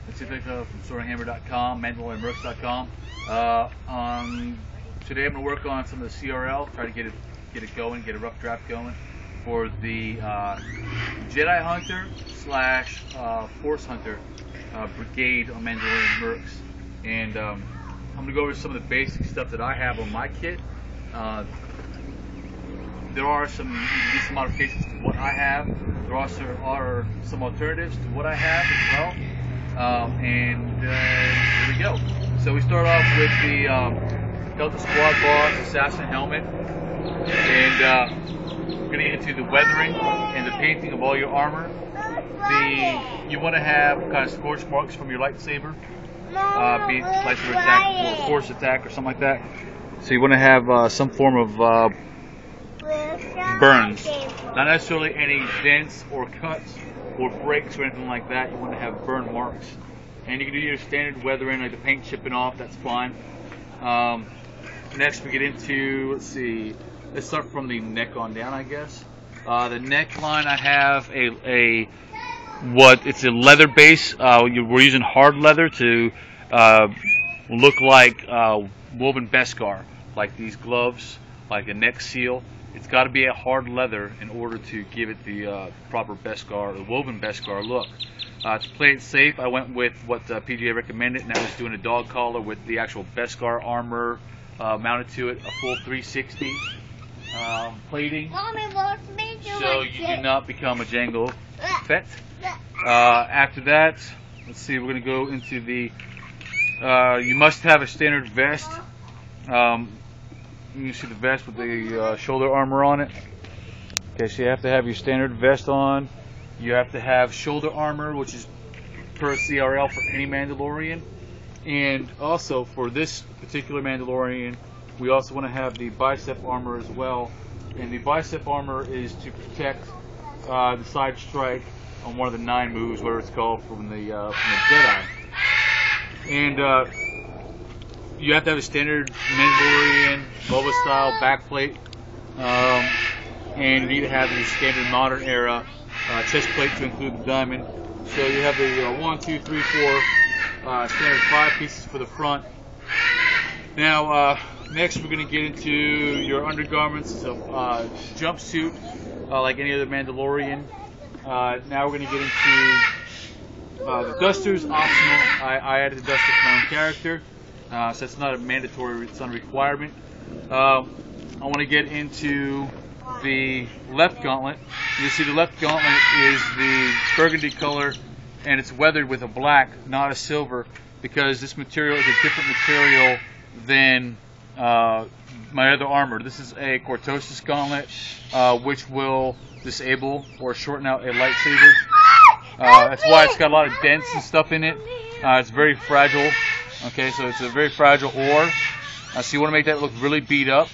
It's from SwordandHammer.com, MandalorianMercs.com. Today I'm going to work on some of the CRL, try to get it going, get a rough draft going for the Jedi Hunter / Force Hunter Brigade on Mandalorian Mercs. And I'm going to go over some of the basic stuff that I have on my kit. There are some modifications to what I have. There also are some alternatives to what I have as well. Here we go. So we start off with the Delta Squad Boss Assassin Helmet. And we're going to get into the weathering and the painting of all your armor. You want to have kind of scorch marks from your lightsaber. Be it lightsaber attack or force attack or something like that. So you want to have some form of burns. Not necessarily any dents or cuts or breaks or anything like that. You want to have burn marks. And you can do your standard weathering, like the paint chipping off, that's fine. Next we get into, let's start from the neck on down, I guess. The neckline, I have it's a leather base. We're using hard leather to look like woven Beskar, like these gloves, like a neck seal. It's got to be a hard leather in order to give it the proper Beskar, the woven Beskar look. To play it safe, I went with what PGA recommended, and that was doing a dog collar with the actual Beskar armor mounted to it, a full 360 plating, so you do not become a Jango Fett. After that, let's see, we're going to go into the, you must have a standard vest. You see the vest with the shoulder armor on it. Okay, so you have to have your standard vest on. You have to have shoulder armor, which is per CRL for any Mandalorian. And also for this particular Mandalorian, we also want to have the bicep armor as well. And the bicep armor is to protect the side strike on one of the 9 moves, whatever it's called, from the Jedi. And you have to have a standard Mandalorian Boba style backplate, and you need to have your standard modern era chest plate to include the diamond. So you have the 1, 2, 3, 4 standard 5 pieces for the front. Now next we're going to get into your undergarments. So jumpsuit, like any other Mandalorian. Now we're going to get into the dusters, optional. I added the duster for my own character. So it's not a mandatory, it's not a requirement. I want to get into the left gauntlet. You see the left gauntlet is the burgundy color, and it's weathered with a black, not a silver, because this material is a different material than my other armor. This is a Cortosis gauntlet, which will disable or shorten out a lightsaber. That's why it's got a lot of dents and stuff in it. It's very fragile. Okay, so it's a very fragile ore. So you want to make that look really beat up.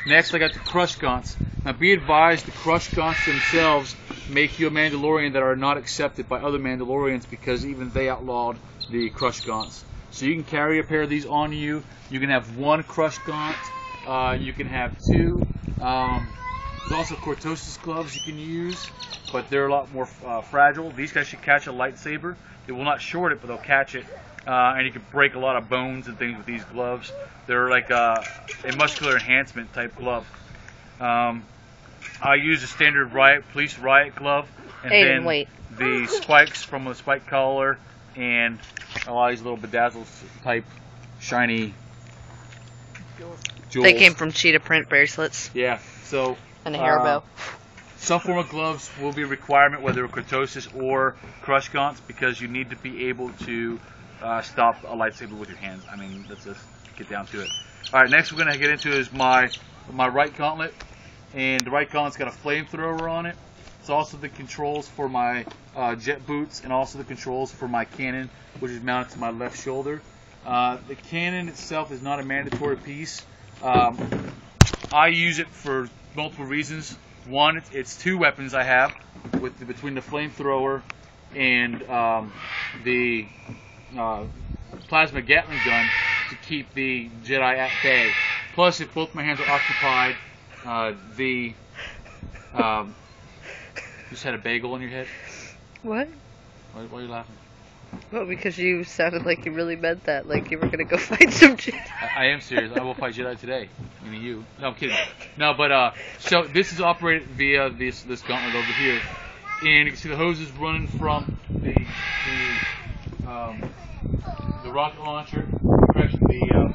Next, I got the crush gaunts. Now, be advised, the crush gaunts themselves make you a Mandalorian that are not accepted by other Mandalorians, because even they outlawed the crush gaunts. So you can carry a pair of these on you. You can have 1 crush gaunt. You can have 2. There's also Cortosis gloves you can use, but they're a lot more fragile. These guys should catch a lightsaber. They will not short it, but they'll catch it. And you can break a lot of bones and things with these gloves. They're like a muscular enhancement type glove. I use a standard police riot glove, and then the spikes from the spike collar, and a lot of these little bedazzled type shiny jewels. They came from cheetah print bracelets. Yeah, so and a hair bow. Some form of gloves will be a requirement, whether Cortosis or crush gaunts, because you need to be able to stop a lightsaber with your hands. I mean, let's just get down to it. Alright, next we're going to get into is my right gauntlet. And the right gauntlet's got a flamethrower on it. It's also the controls for my jet boots, and also the controls for my cannon, which is mounted to my left shoulder. The cannon itself is not a mandatory piece. I use it for multiple reasons. One, it's 2 weapons I have between the flamethrower and the plasma Gatling gun to keep the Jedi at bay. Plus, if both my hands are occupied, you just had a bagel on your head? What? Why are you laughing? Well, because you sounded like you really meant that, like you were gonna go fight some Jedi. I am serious. I will fight Jedi today. Meaning you. No, I'm kidding. No, but so this is operated via this gauntlet over here, and you can see the hoses running from the rocket launcher, correction, the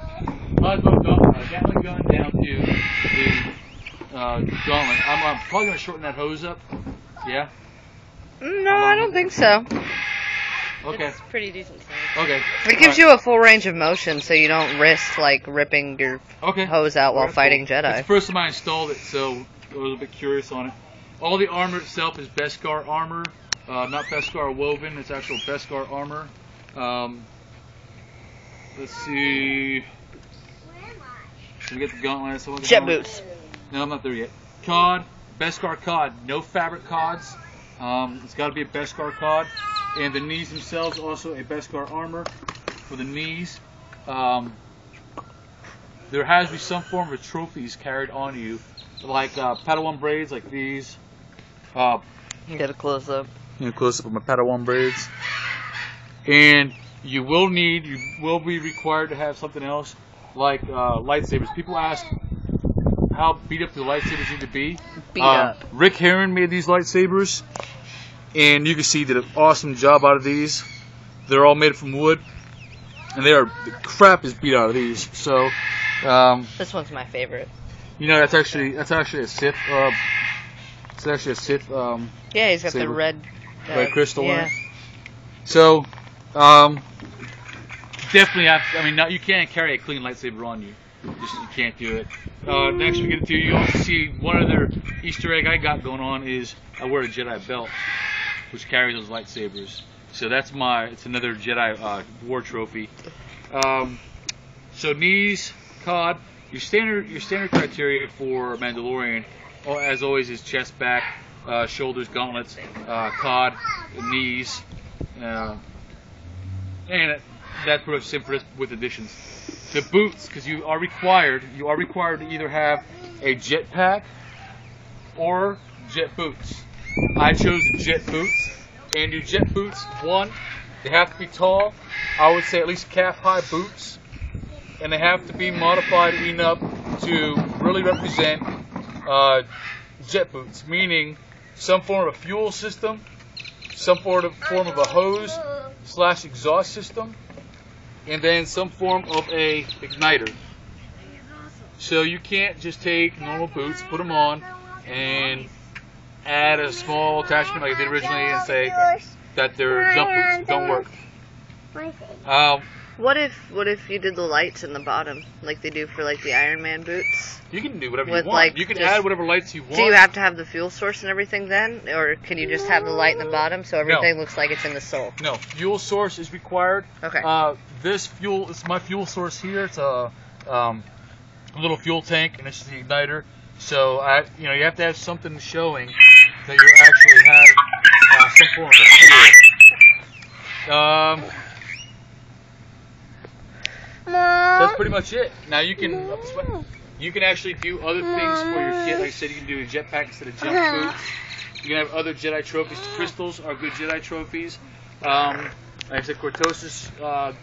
Gatling gun down to the gauntlet. I'm probably gonna shorten that hose up. Yeah. No, I don't think so. Okay. It's pretty decent size. Okay. It gives you a full range of motion, so you don't risk like ripping your hose out while fighting cool. Jedi. It's the first time I installed it, so I was a little bit curious on it. All the armor itself is Beskar armor, not Beskar woven. It's actual Beskar armor. Let's see. Should we get the gauntlets? Jet boots. No, I'm not there yet. Cod, Beskar cod, no fabric cods. It's got to be a Beskar cod. And the knees themselves, also a Beskar armor for the knees. There has to be some form of trophies carried on you, like Padawan braids, like these. You got a close up. Close up of my Padawan braids. And you will be required to have something else, like lightsabers. People ask how beat up the lightsabers need to be. Beat up. Rick Herron made these lightsabers. And you can see he did an awesome job out of these. They're all made from wood, and the crap is beat out of these. So, this one's my favorite. You know, that's actually a Sith. It's actually a Sith. Yeah, he's got saber. the red crystal in yeah. it. So, definitely have. I mean, you can't carry a clean lightsaber on you. You can't do it. Next we get to, you also see one other Easter egg I got going on is I wear a Jedi belt, which carries those lightsabers. So it's another Jedi war trophy. So knees, cod, your standard criteria for Mandalorian, as always, is chest, back, shoulders, gauntlets, cod, knees, and that's pretty much simple with additions. The boots, because you are required to either have a jetpack or jet boots. I chose the jet boots, and your jet boots, one, they have to be tall. I would say at least calf-high boots, and they have to be modified enough to really represent jet boots, meaning some form of a fuel system, some form of a hose/exhaust system, and then some form of a igniter. So you can't just take normal boots, put them on, and add a small attachment like I did originally and say that they're jump boots. Don't work. What if you did the lights in the bottom, like they do for like the Iron Man boots? You can do whatever With, you want. like, You can just- add whatever lights you want. Do you have to have the fuel source and everything then, or can you just have the light in the bottom so everything looks like it's in the soul? No, fuel source is required. Okay. This is my fuel source here. It's a little fuel tank, and it's the igniter. So you have to have something showing that you actually have some form of fuel. That's pretty much it. Now you can actually do other things for your kit. Like I said, you can do a jetpack instead of jump boots. You can have other Jedi trophies. Crystals are good Jedi trophies. Like I said, Cortosis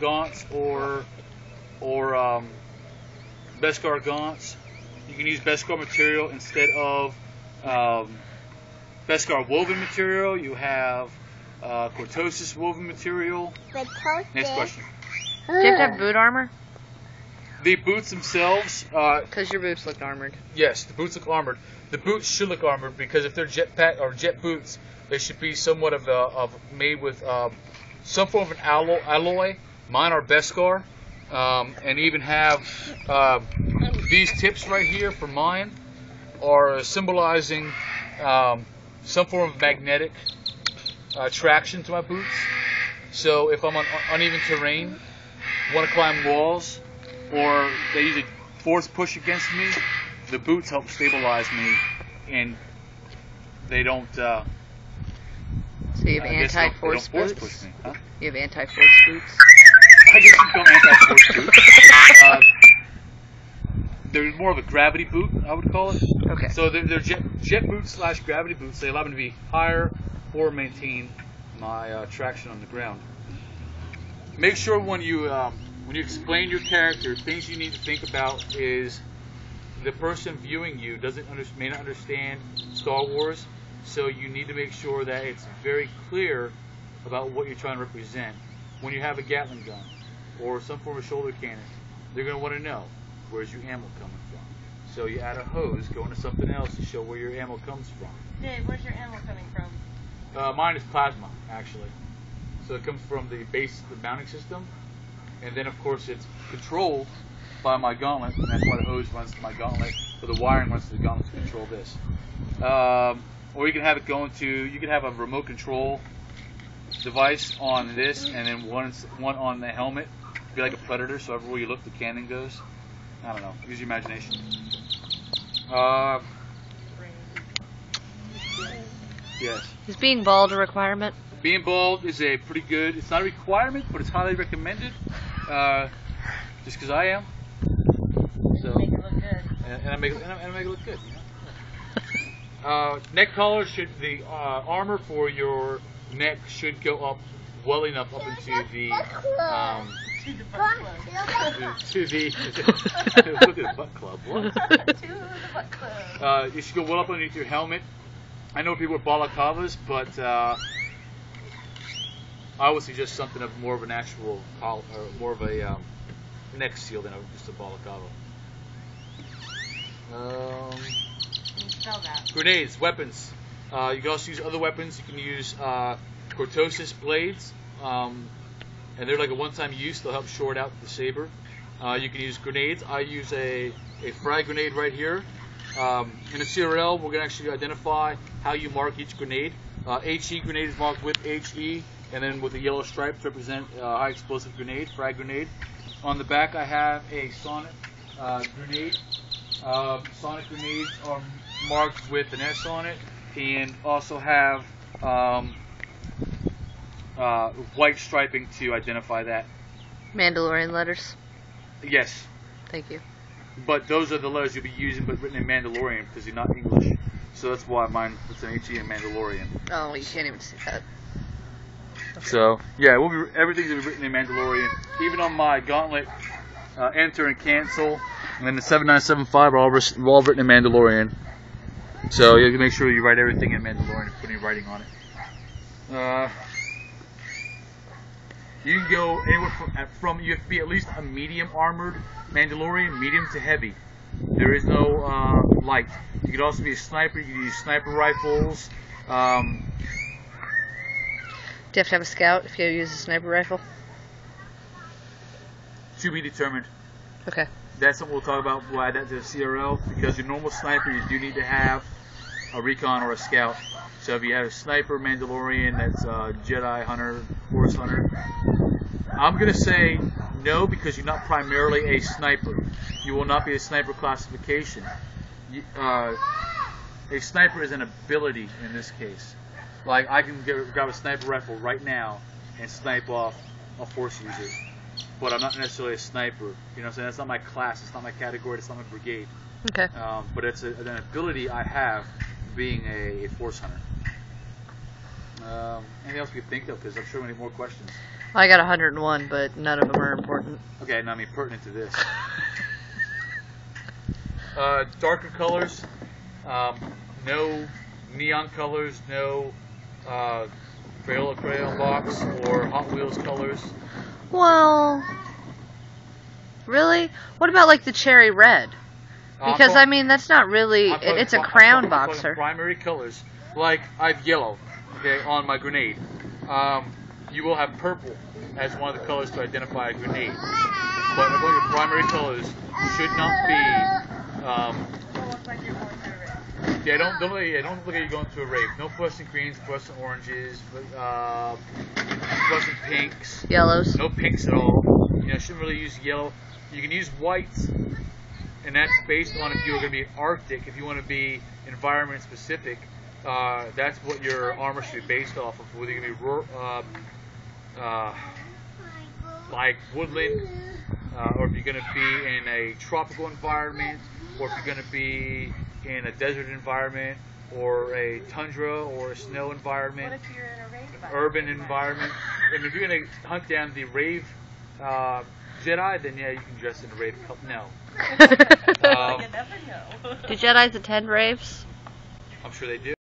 gaunts or Beskar gaunts. You can use Beskar material instead of Beskar woven material. You have Cortosis woven material. Next question. Do you have to have boot armor? The boots themselves. Because your boots look armored. Yes, the boots look armored. The boots should look armored because if they're jetpack or jet boots, they should be somewhat of made with some form of an alloy. Mine are Beskar, and even have these tips right here for mine are symbolizing some form of magnetic traction to my boots. So if I'm on uneven terrain, want to climb walls, or they use a force push against me, the boots help stabilize me, and they don't. So you have anti-force boots? Push me, huh? You have anti-force boots? I guess you don't anti-force boots. They're more of a gravity boot, I would call it. Okay. So they're jet boots / gravity boots. They allow me to be higher or maintain my traction on the ground. make sure when you explain your character, things you need to think about is the person viewing you may not understand Star Wars, so you need to make sure that it's very clear about what you're trying to represent. When you have a Gatling gun or some form of shoulder cannon, they're going to want to know, where's your ammo coming from? So you add a hose, go into something else to show where your ammo comes from. Dave, where's your ammo coming from? Mine is plasma, actually. So it comes from the base, the mounting system, and then of course it's controlled by my gauntlet, and that's why the hose runs to my gauntlet, or the wiring runs to the gauntlet to control this. Or you can have it going to, you can have a remote control device on this, and then one on the helmet. Be like a Predator, so everywhere you look, the cannon goes. I don't know. Use your imagination. Yes. Is being bald a requirement? Being bald is a pretty good. It's not a requirement, but it's highly recommended. Just because I am. So. Make it look good. And I make it look good. You know? Neck collar should armor for your neck should go up well enough up into the To the butt club. to the look at the butt club. What? To the butt club. You should go well up underneath your helmet. I know people with balaclavas, but I would suggest something of more of an actual collar, or more of a neck seal than just a balaclava. Can you spell that? Grenades, weapons. You can also use other weapons. You can use cortosis blades, and they're like a one-time use. They'll help short out the saber. You can use grenades. I use a frag grenade right here. In a CRL, we're going to actually identify how you mark each grenade. HE grenade is marked with HE, and then with the yellow stripe to represent high explosive grenade, frag grenade. On the back, I have a sonic grenade. Sonic grenades are marked with an S on it, and also have white striping to identify that. Mandalorian letters. Yes. Thank you. But those are the letters you'll be using, but written in Mandalorian because you're not English. So that's why mine puts an HE in Mandalorian. Oh, you can't even see that. Okay. So yeah, everything's gonna be written in Mandalorian. Even on my gauntlet, enter and cancel, and then the 7975 are all written in Mandalorian. So you have to make sure you write everything in Mandalorian and put any writing on it. You can go anywhere from you have to be at least a medium armored Mandalorian, medium to heavy. There is no light. You could also be a sniper. You can use sniper rifles. Do you have to have a scout if you use a sniper rifle? To be determined. Okay. That's something we'll talk about. We'll add that to the CRL, because your normal sniper, you do need to have a recon or a scout. So if you have a sniper Mandalorian that's Jedi Hunter, Force Hunter, I'm going to say no, because you're not primarily a sniper. You will not be a sniper classification. A sniper is an ability in this case. Like, I can grab a sniper rifle right now and snipe off a Force user. But I'm not necessarily a sniper. You know what I'm saying? That's not my class. It's not my category. It's not my brigade. Okay. But it's an ability I have being a Force Hunter. Anything else we can think of? Because I'm sure we need more questions. Well, I got 101, but none of them are important. Okay, no, I mean pertinent to this. Darker colors. No neon colors. No Crayola box or Hot Wheels colors. Well, really? What about like the cherry red? Because I mean, that's not really. It's a crown boxer. Primary colors, like I have yellow, okay, on my grenade. You will have purple as one of the colors to identify a grenade. But one of your primary colors should not be. Don't look like you're going through it. Yeah, don't look like you're going through a rave. No fluorescent greens, fluorescent oranges, fluorescent pinks. Yellows. No pinks at all. You know, shouldn't really use yellow. You can use whites, and that's based on if you're going to be Arctic. If you want to be environment specific, that's what your armor should be based off of. Whether you're going to be like woodland, or if you're going to be in a tropical environment, or if you're going to be in a desert environment, or a tundra or a snow environment, What if you're in a rain environment? urban environment. and if you're gonna hunt down the Rave Jedi, then yeah, you can dress in a Rave color. No. You never know. Do Jedis attend raves? I'm sure they do.